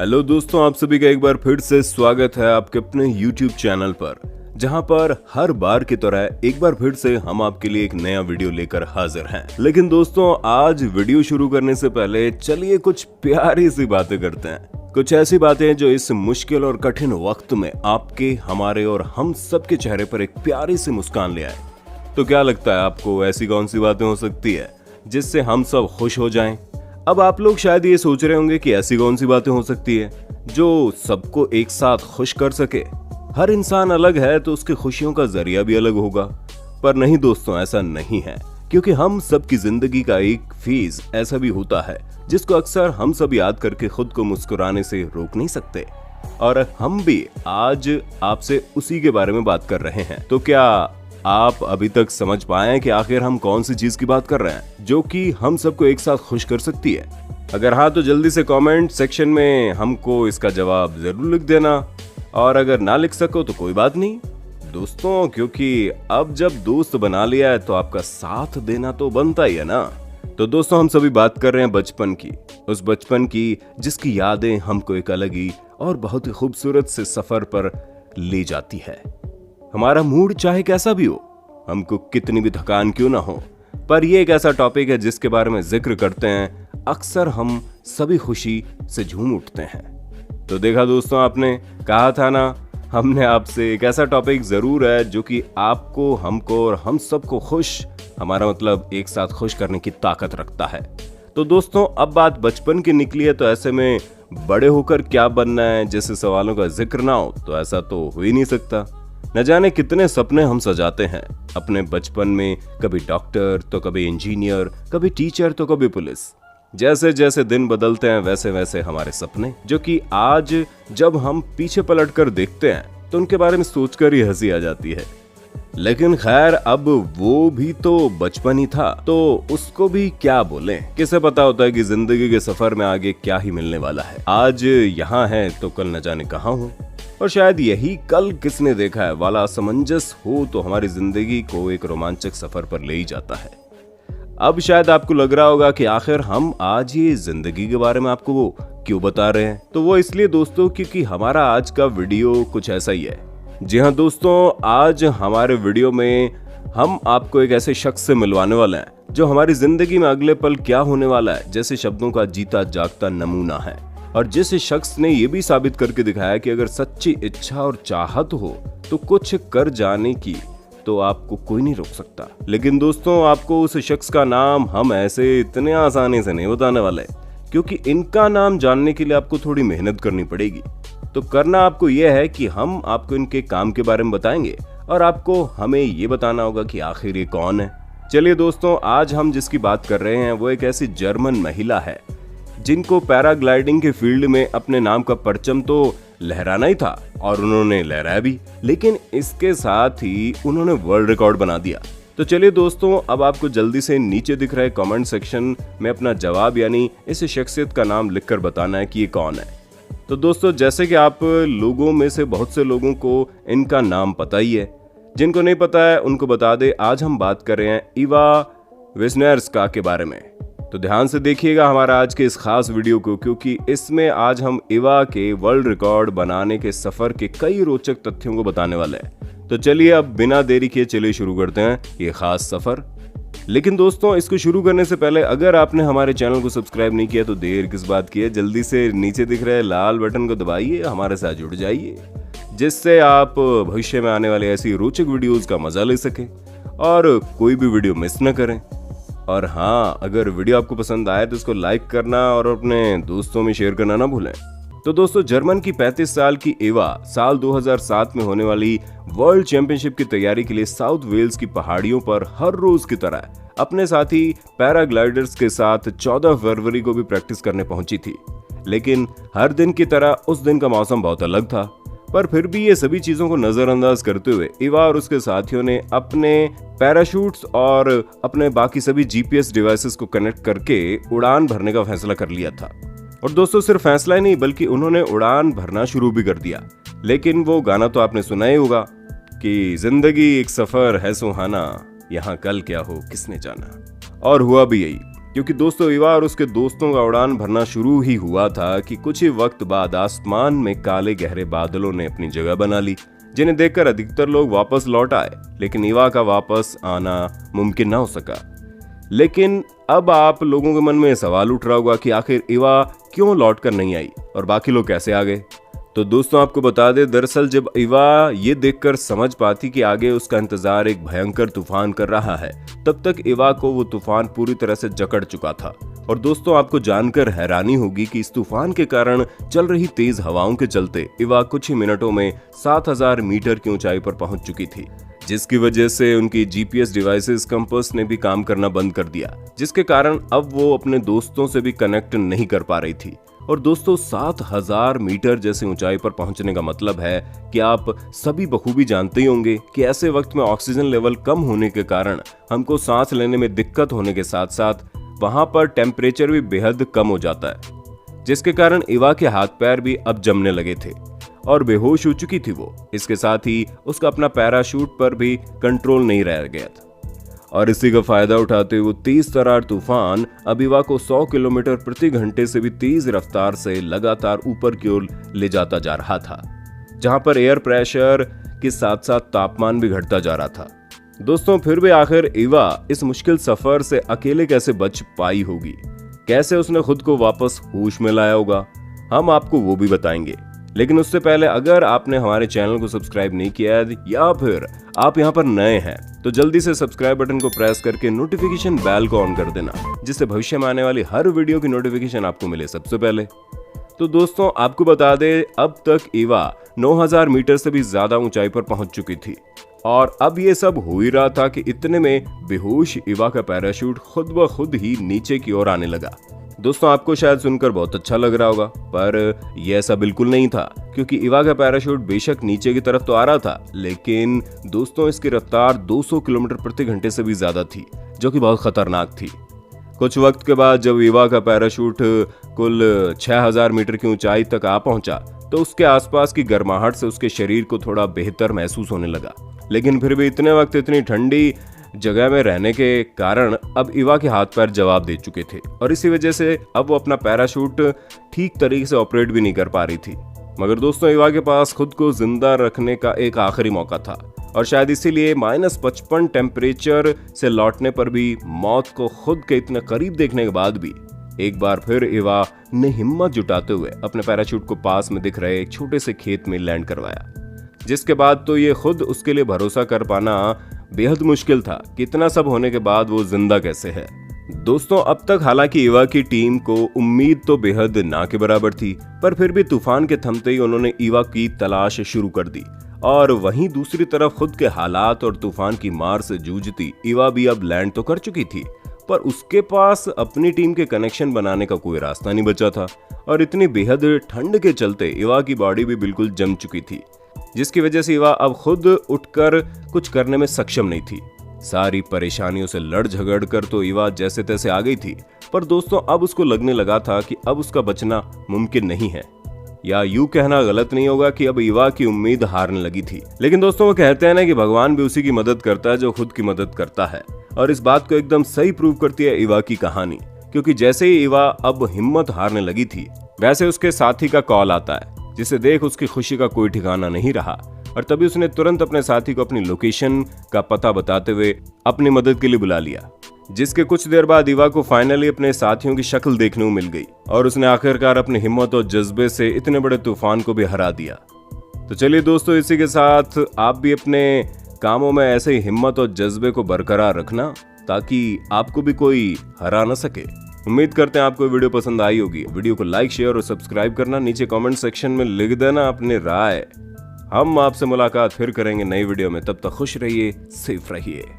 Hello दोस्तों, आप सभी का एक बार फिर से स्वागत है आपके अपने YouTube चैनल पर, जहां पर हर बार की तरह एक बार फिर से हम आपके लिए एक नया वीडियो लेकर हाजिर हैं। लेकिन दोस्तों, आज वीडियो शुरू करने से पहले चलिए कुछ प्यारी सी बातें करते हैं। कुछ ऐसी बातें जो इस मुश्किल और कठिन वक्त में आपके, हमारे और हम सबके चेहरे पर एक प्यारी सी मुस्कान ले आए। तो क्या लगता है आपको, ऐसी कौन सी बातें हो सकती है जिससे हम सब खुश हो जाएं? अब आप लोग शायद ये सोच रहे होंगे कि ऐसी कौन सी बातें हो सकती है जो सबको एक साथ खुश कर सके। हर इंसान अलग है तो उसकी खुशियों का जरिया भी अलग होगा। पर नहीं दोस्तों, ऐसा नहीं है, क्योंकि हम सबकी जिंदगी का एक फेज ऐसा भी होता है जिसको अक्सर हम सब याद करके खुद को मुस्कुराने से रोक नहीं सकते। और हम भी आज आपसे उसी के बारे में बात कर रहे हैं। तो क्या आप अभी तक समझ पाए कि आखिर हम कौन सी चीज की बात कर रहे हैं जो कि हम सबको एक साथ खुश कर सकती है? अगर हाँ तो जल्दी से कमेंट सेक्शन में हमको इसका जवाब जरूर लिख देना, और अगर ना लिख सको तो कोई बात नहीं दोस्तों, क्योंकि अब जब दोस्त बना लिया है तो आपका साथ देना तो बनता ही है ना। तो दोस्तों, हम सभी बात कर रहे हैं बचपन की, उस बचपन की जिसकी यादें हमको एक अलग ही और बहुत ही खूबसूरत से सफर पर ले जाती है। हमारा मूड चाहे कैसा भी हो, हमको कितनी भी थकान क्यों ना हो, पर यह एक ऐसा टॉपिक है जिसके बारे में जिक्र करते हैं अक्सर हम सभी खुशी से झूम उठते हैं। तो देखा दोस्तों, आपने कहा था ना, हमने आपसे एक ऐसा टॉपिक जरूर है जो कि आपको, हमको और हम सबको खुश, हमारा मतलब एक साथ खुश करने की ताकत रखता है। तो दोस्तों, अब बात बचपन की निकली है, तो ऐसे में बड़े होकर क्या बनना है जैसे सवालों का जिक्र ना हो तो ऐसा तो हो ही नहीं सकता। न जाने कितने सपने हम सजाते हैं अपने बचपन में, कभी डॉक्टर तो कभी इंजीनियर, कभी टीचर तो कभी पुलिस। जैसे जैसे दिन बदलते हैं वैसे वैसे हमारे सपने, जो कि आज जब हम पीछे पलटकर देखते हैं तो उनके बारे में सोचकर ही हंसी आ जाती है। लेकिन खैर, अब वो भी तो बचपन ही था, तो उसको भी क्या बोलें। किसे पता होता है कि जिंदगी के सफर में आगे क्या ही मिलने वाला है। आज यहाँ है तो कल न जाने कहाँ हो, और शायद यही कल किसने देखा है वाला असमंजस हो तो हमारी जिंदगी को एक रोमांचक सफर पर ले ही जाता है। अब शायद आपको लग रहा होगा कि आखिर हम आज ये जिंदगी के बारे में आपको वो क्यों बता रहे हैं। तो वो इसलिए दोस्तों, क्योंकि हमारा आज का वीडियो कुछ ऐसा ही है। जी हाँ दोस्तों, आज हमारे वीडियो में हम आपको एक ऐसे शख्स से मिलवाने वाले हैं जो हमारी जिंदगी में अगले पल क्या होने वाला है जैसे शब्दों का जीता जागता नमूना है, और जिस शख्स ने ये भी साबित करके दिखाया कि अगर सच्ची इच्छा और चाहत हो तो कुछ कर जाने की तो आपको कोई नहीं रोक सकता। लेकिन दोस्तों, आपको उस शख्स का नाम हम ऐसे इतने आसानी से नहीं बताने वाले, क्योंकि इनका नाम जानने के लिए आपको थोड़ी मेहनत करनी पड़ेगी। तो करना आपको यह है कि हम आपको इनके काम के बारे में बताएंगे और आपको हमें ये बताना होगा कि आखिर ये कौन है। चलिए दोस्तों, आज हम जिसकी बात कर रहे हैं वो एक ऐसी जर्मन महिला है जिनको पैराग्लाइडिंग के फील्ड में अपने नाम का परचम तो लहराना ही था, और उन्होंने लहराया भी, लेकिन इसके साथ ही उन्होंने वर्ल्ड रिकॉर्ड बना दिया। तो चलिए दोस्तों, अब आपको जल्दी से नीचे दिख रहे कमेंट सेक्शन में अपना जवाब यानी इस शख्सियत का नाम लिखकर बताना है कि ये कौन है। तो दोस्तों, जैसे कि आप लोगों में से बहुत से लोगों को इनका नाम पता ही है, जिनको नहीं पता है उनको बता दे, आज हम बात कर रहे हैं इवा विस्नियर्स्का के बारे में। तो ध्यान से देखिएगा हमारा आज के इस खास वीडियो को, क्योंकि इसमें आज हम इवा के वर्ल्ड रिकॉर्ड बनाने के सफर के कई रोचक तथ्यों को बताने वाले हैं। तो चलिए अब बिना देरी किए चलिए शुरू करते हैं ये खास सफर। लेकिन दोस्तों, इसको शुरू करने से पहले अगर आपने हमारे चैनल को सब्सक्राइब नहीं किया तो देर किस बात की है, जल्दी से नीचे दिख रहे लाल बटन को दबाइए, हमारे साथ जुड़ जाइए, जिससे आप भविष्य में आने वाले ऐसी रोचक वीडियोस का मजा ले सकें और कोई भी वीडियो मिस न करें। और हाँ, अगर वीडियो आपको पसंद आए तो इसको लाइक करना और अपने दोस्तों में शेयर करना ना भूलें। तो दोस्तों, जर्मन की 35 साल की एवा साल 2007 में होने वाली वर्ल्ड चैंपियनशिप की तैयारी के लिए साउथ वेल्स की पहाड़ियों पर हर रोज की तरह अपने साथी पैराग्लाइडर्स के साथ 14 फरवरी को भी प्रैक्टिस करने पहुंची थी। लेकिन हर दिन की तरह उस दिन का मौसम बहुत अलग था, पर फिर भी ये सभी चीजों को नजरअंदाज करते हुए इवा और उसके साथियों ने अपने पैराशूट्स और अपने बाकी सभी जीपीएस डिवाइसेस को कनेक्ट करके उड़ान भरने का फैसला कर लिया था। और दोस्तों, सिर्फ फैसला ही नहीं बल्कि उन्होंने उड़ान भरना शुरू भी कर दिया। लेकिन वो गाना तो आपने सुना ही होगा कि जिंदगी एक सफर है सुहाना, यहाँ कल क्या हो किसने जाना। और हुआ भी यही। क्योंकि दोस्तों इवा और उसके दोस्तों का उड़ान भरना शुरू ही हुआ था कि कुछ ही वक्त बाद आसमान में काले गहरे बादलों ने अपनी जगह बना ली, जिन्हें देखकर अधिकतर लोग वापस लौट आए, लेकिन इवा का वापस आना मुमकिन ना हो सका। लेकिन अब आप लोगों के मन में सवाल उठ रहा होगा कि आखिर इवा क्यों लौट कर नहीं आई और बाकी लोग कैसे आ गए। तो दोस्तों आपको बता दें, दरअसल जब इवा ये देखकर समझ पाती कि आगे उसका इंतजार एक भयंकर तूफान कर रहा है, तब तक इवा को वो तूफान पूरी तरह से जकड़ चुका था। और दोस्तों आपको जानकर हैरानी होगी कि इस तूफान के कारण चल रही तेज हवाओं के चलते इवा कुछ ही मिनटों में 7000 मीटर की ऊंचाई पर पहुंच चुकी थी, जिसकी वजह से उनकी जीपीएस डिवाइसेस कंपास ने भी काम करना बंद कर दिया, जिसके कारण अब वो अपने दोस्तों से भी कनेक्ट नहीं कर पा रही थी। और दोस्तों 7000 मीटर जैसी ऊंचाई पर पहुंचने का मतलब है कि आप सभी बखूबी जानते ही होंगे कि ऐसे वक्त में ऑक्सीजन लेवल कम होने के कारण हमको सांस लेने में दिक्कत होने के साथ साथ वहां पर टेम्परेचर भी बेहद कम हो जाता है, जिसके कारण इवा के हाथ पैर भी अब जमने लगे थे और बेहोश हो चुकी थी वो। इसके साथ ही उसका अपना पैराशूट पर भी कंट्रोल नहीं रह गया था और इसी का फायदा उठाते हुए तेज तरार तूफान अब इवा को 100 किलोमीटर प्रति घंटे से भी तेज रफ्तार से लगातार ऊपर की ओर ले जाता जा रहा था, जहां पर एयर प्रेशर के साथ साथ तापमान भी घटता जा रहा था। दोस्तों फिर भी आखिर इवा इस मुश्किल सफर से अकेले कैसे बच पाई होगी, कैसे उसने खुद को वापस होश में लाया होगा, हम आपको वो भी बताएंगे। लेकिन उससे पहले अगर आपने हमारे चैनल को सब्सक्राइब नहीं किया है या फिर आप यहाँ पर नए हैं तो जल्दी से सब्सक्राइब बटन को प्रेस करके नोटिफिकेशन बेल को ऑन कर देना, जिससे भविष्य में आने वाली हर वीडियो की नोटिफिकेशन आपको मिले सबसे पहले। तो दोस्तों आपको बता दें, अब तक इवा 9000 मीटर से भी ज्यादा ऊंचाई पर पहुंच चुकी थी और अब ये सब हो ही रहा था कि इतने में बेहोश इवा का पैराशूट खुद ब खुद ही नीचे की ओर आने लगा। दोस्तों आपको शायद सुनकर बहुत अच्छा लग रहा होगा, पर यह ऐसा बिल्कुल नहीं था, क्योंकि इवा का पैराशूट बेशक नीचे की तरफ तो आ रहा था, लेकिन दोस्तों इसकी रफ्तार 200 किलोमीटर प्रति घंटे से भी ज्यादा थी, जो कि बहुत खतरनाक थी। कुछ वक्त के बाद जब इवा का पैराशूट कुल 6000 मीटर की ऊंचाई तक आ पहुंचा तो उसके आसपास की गर्माहट से उसके शरीर को थोड़ा बेहतर महसूस होने लगा, लेकिन फिर भी इतने वक्त इतनी ठंडी जगह में रहने के कारण अब इवा के हाथ पैर जवाब दे चुके थे और इसी वजह से अब वो अपना पैराशूट ठीक तरीके से ऑपरेट भी नहीं कर पा रही थी। मगर दोस्तों इवा के पास खुद को जिंदा रखने का एक आखिरी मौका था और शायद इसीलिए -55 टेम्परेचर से लौटने पर भी मौत को खुद के इतने करीब देखने के बाद भी एक बार फिर इवा ने हिम्मत जुटाते हुए अपने पैराशूट को पास में दिख रहे एक छोटे से खेत में लैंड करवाया, जिसके बाद तो ये खुद उसके लिए भरोसा कर पाना बेहद मुश्किल था कि इतना सब होने के बाद वो जिंदा कैसे है। दोस्तों अब तक हालांकि इवा की टीम को उम्मीद तो बेहद ना के बराबर थी, पर फिर भी तूफान के थमते ही उन्होंने इवा की तलाश शुरू कर दी और वहीं दूसरी तरफ खुद के हालात और तूफान की मार से जूझती इवा भी अब लैंड तो कर चुकी थी, पर उसके पास अपनी टीम के कनेक्शन बनाने का कोई रास्ता नहीं बचा था और इतनी बेहद ठंड के चलते इवा की बॉडी भी बिल्कुल जम चुकी थी, जिसकी वजह से इवा अब खुद उठकर कुछ करने में सक्षम नहीं थी। सारी परेशानियों से लड़ झगड़ कर तो इवा जैसे तैसे आ गई थी, पर दोस्तों अब उसको लगने लगा था कि अब उसका बचना मुमकिन नहीं है, या यूं कहना गलत नहीं होगा कि अब इवा की उम्मीद हारने लगी थी। लेकिन दोस्तों वो कहते हैं ना कि भगवान भी उसी की मदद करता है जो खुद की मदद करता है, और इस बात को एकदम सही प्रूव करती है इवा की कहानी, क्योंकि जैसे ही इवा अब हिम्मत हारने लगी थी वैसे उसके साथी का कॉल आता है, जिसे देख उसकी खुशी का कोई ठिकाना नहीं रहा और तभी उसने तुरंत अपने साथी को अपनी लोकेशन का पता बताते हुए अपनी मदद के लिए बुला लिया, जिसके कुछ देर बाद इवा को फाइनली अपने साथियों की शक्ल देखने को मिल गई और उसने आखिरकार अपनी हिम्मत और जज्बे से इतने बड़े तूफान को भी हरा दिया। तो चलिए दोस्तों, इसी के साथ आप भी अपने कामों में ऐसे ही हिम्मत और जज्बे को बरकरार रखना ताकि आपको भी कोई हरा न सके। उम्मीद करते हैं आपको वीडियो पसंद आई होगी। वीडियो को लाइक, शेयर और सब्सक्राइब करना, नीचे कमेंट सेक्शन में लिख देना अपनी राय। हम आपसे मुलाकात फिर करेंगे नई वीडियो में, तब तक खुश रहिए, सेफ रहिए।